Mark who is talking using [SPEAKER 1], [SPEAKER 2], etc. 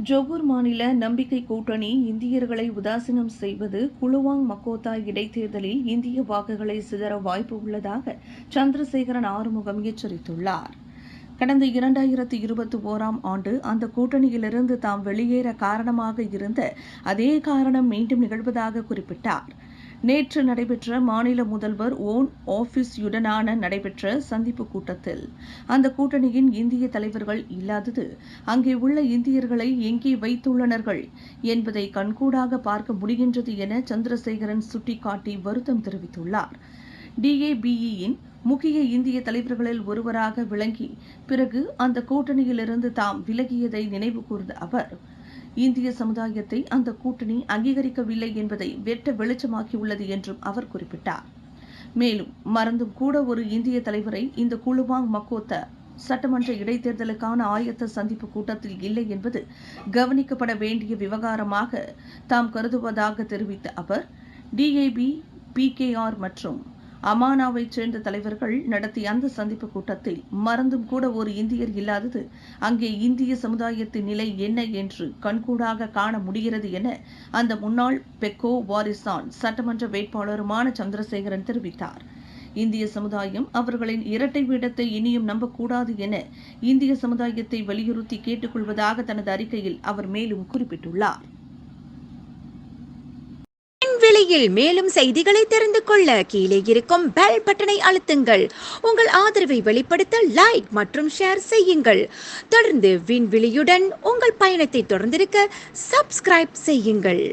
[SPEAKER 1] Johor மாநில நம்பிக்கை கூட்டணி இந்தியர்களை உதாசீனம் செய்வது குலுவாங் மக்கோத்தா இடைத்தேர்தலில் இந்திய வாக்குகளை சிதற வாய்ப்பு உள்ளதாக சந்திரசேகரன் ஆறுமுகம் எச்சரித்துள்ளார். கடந்த 2021ஆம் ஆண்டு அந்த கூட்டணியிலிருந்து தாம் வெளியேற காரணமாக இருந்த அதே காரணம் மீண்டும் நிகழ்வதாக குறிப்பிட்டார். நேற்று நடைபெற்ற மாநில முதல்வர் ஓன் ஆபீஸுடனான நடைபெற்ற சந்திப்பு கூட்டத்தில் அந்த கூட்டணியின் இந்திய தலைவர்கள் இல்லாதது அங்கே உள்ள இந்தியர்களை எங்கே வைத்துள்ளனர்கள் என்பதை கண்கூடாக பார்க்க முடிகின்றது என சந்திரசேகரன் சுட்டிக்காட்டி வருத்தம் தெரிவித்துள்ளார். DABEயின் முக்கிய இந்திய தலைவர்களில் ஒருவராக விளங்கி பிறகு அந்த கூட்டணியிலிருந்து தாம் விலகியதை நினைவு கூர்ந்த அவர், இந்திய சமுதாயத்தை அந்த கூட்டணி அங்கீகரிக்கவில்லை என்பதை வெட்ட வெளிச்சமாக்கியுள்ளது என்றும் அவர் குறிப்பிட்டார். மேலும் மறந்தும் கூட ஒரு இந்திய தலைவரை இந்த குலுவாங் மக்கோத்தா சட்டமன்ற இடைத்தேர்தலுக்கான ஆயத்த சந்திப்பு கூட்டத்தில் இல்லை என்பது கவனிக்கப்பட வேண்டிய விவகாரமாக தாம் கருதுவதாக தெரிவித்த அவர், DAB, PKR மற்றும் அமானாவைச் சேர்ந்த தலைவர்கள் நடத்திய அந்த சந்திப்பு கூட்டத்தில் மறந்தும் கூட ஒரு இந்தியர் இல்லாதது அங்கே இந்திய சமுதாயத்தின் நிலை என்ன என்று கண்கூடாக காண முடிகிறது என அந்த முன்னாள் பெக்கோ வாரிசான் சட்டமன்ற வேட்பாளருமான சந்திரசேகரன் தெரிவித்தார். இந்திய சமுதாயம் அவர்களின் இரட்டை வேடத்தை இனியும் நம்பக்கூடாது என இந்திய சமுதாயத்தை வலியுறுத்தி கேட்டுக்கொள்வதாக தனது அறிக்கையில் அவர் மேலும் குறிப்பிட்டுள்ளார்.
[SPEAKER 2] விலையில் மேலும் செய்திகளை தெரிந்து கொள்ள கீழே இருக்கும் பெல் பட்டனை அழுத்துங்கள். உங்கள் ஆதரவை வெளிப்படுத்த லைக் மற்றும் ஷேர் செய்யுங்கள். தொடர்ந்து விண்வெளியுடன் உங்கள் பயணத்தை தொடர்ந்திருக்க சப்ஸ்கிரைப் செய்யுங்கள்.